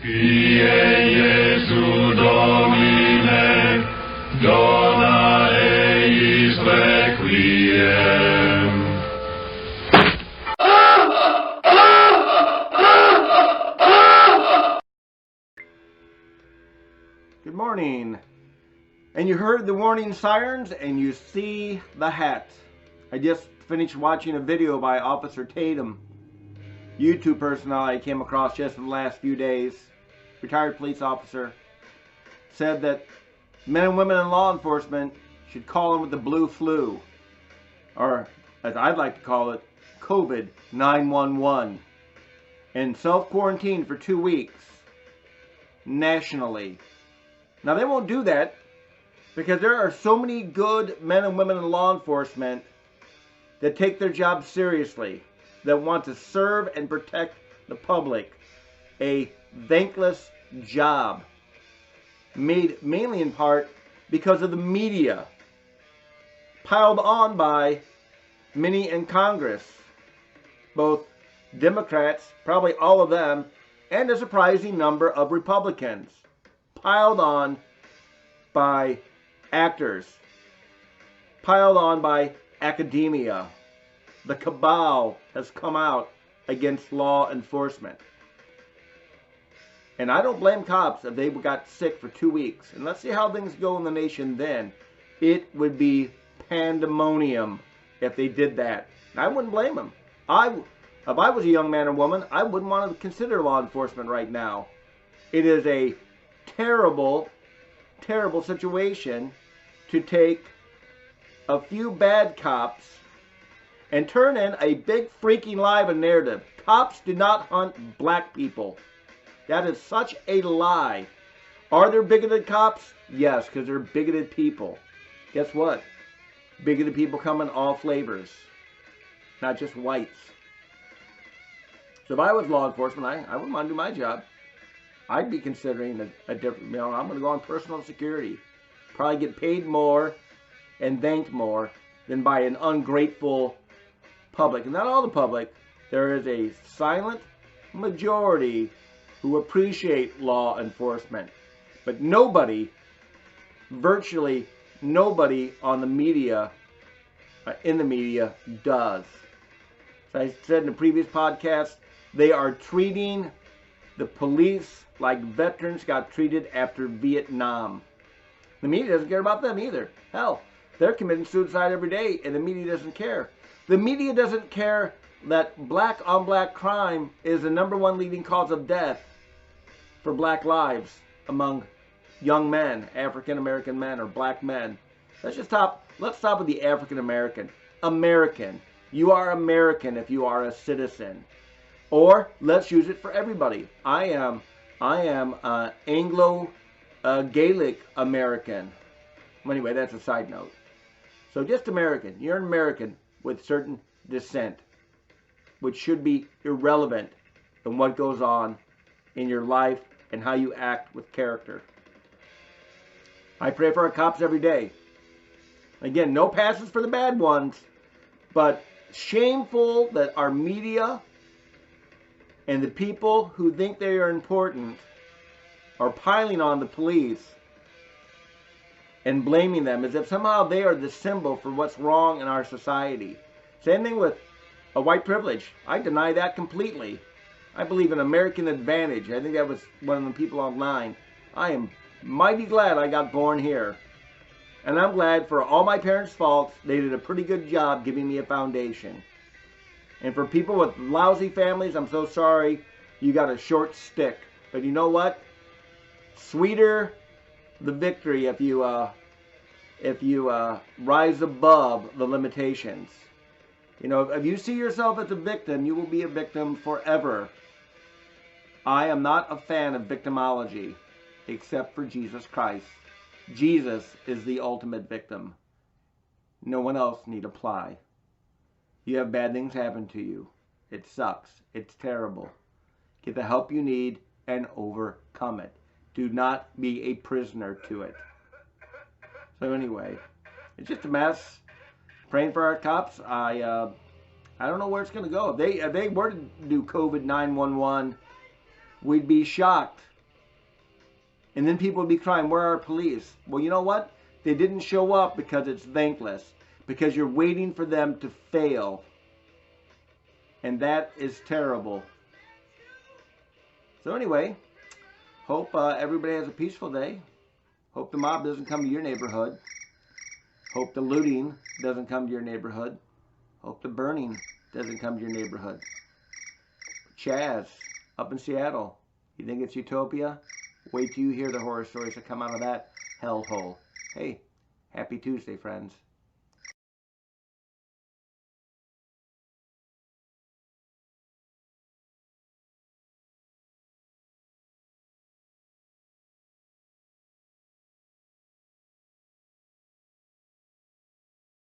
Kyrie Jesu Domine, dona eis requiem. Good morning. And you heard the warning sirens and you see the hat. I just finished watching a video by Officer Tatum, YouTube personality I came across just in the last few days. Retired police officer. Said that men and women in law enforcement should call in with the blue flu. Or, as I'd like to call it, Covid-911. And self-quarantine for 2 weeks. Nationally. Now they won't do that because there are so many good men and women in law enforcement that take their job seriously, that want to serve and protect the public. A thankless job, made mainly in part because of the media, piled on by many in Congress, both Democrats, probably all of them, and a surprising number of Republicans, piled on by actors, piled on by academia. The cabal has come out against law enforcement. And I don't blame cops if they got sick for 2 weeks. And let's see how things go in the nation then. It would be pandemonium if they did that. And I wouldn't blame them. If I was a young man or woman, I wouldn't want to consider law enforcement right now. It is a terrible, terrible situation to take a few bad cops and turn in a big freaking lie of a narrative. Cops do not hunt black people. That is such a lie. Are there bigoted cops? Yes, because they're bigoted people. Guess what? Bigoted people come in all flavors, not just whites. So if I was law enforcement, I wouldn't want to do my job. I'd be considering a different, I'm going to go on personal security. Probably get paid more and thanked more than by an ungrateful public. And not all the public. There is a silent majority who appreciate law enforcement. But nobody, virtually nobody on the media, in the media, does. As I said in the previous podcast, they are treating the police like veterans got treated after Vietnam. The media doesn't care about them either. Hell, they're committing suicide every day and the media doesn't care. The media doesn't care that black on black crime is the #1 leading cause of death for black lives among young men, African American men or black men. Let's stop with the African American. American. You are American if you are a citizen. Or let's use it for everybody. I am Anglo Gaelic American. Anyway, that's a side note. So just American. You're an American with certain descent, which should be irrelevant in what goes on in your life and how you act with character. I pray for our cops every day. Again, no passes for the bad ones, but shameful that our media and the people who think they are important are piling on the police and blaming them as if somehow they are the symbol for what's wrong in our society. Same thing with a white privilege. I deny that completely. I believe in American advantage. I think that was one of the people online. I am mighty glad I got born here. And I'm glad for all my parents' faults, they did a pretty good job giving me a foundation. And for people with lousy families, I'm so sorry you got a short stick. But you know what? Sweeter the victory if you rise above the limitations. You know, if you see yourself as a victim, you will be a victim forever. I am not a fan of victimology, except for Jesus Christ. Jesus is the ultimate victim. No one else need apply. You have bad things happen to you. It sucks. It's terrible. Get the help you need and overcome it. Do not be a prisoner to it. So anyway, it's just a mess. Praying for our cops. I don't know where it's going to go. If they were to do COVID-911, we'd be shocked And then people would be crying, where are our police? Well, you know what? They didn't show up because it's thankless. Because you're waiting for them to fail. And that is terrible. So anyway, hope everybody has a peaceful day. Hope the mob doesn't come to your neighborhood. Hope the looting doesn't come to your neighborhood. Hope the burning doesn't come to your neighborhood. Chaz, up in Seattle, you think it's utopia? Wait till you hear the horror stories that come out of that hellhole. Hey, happy Tuesday, friends.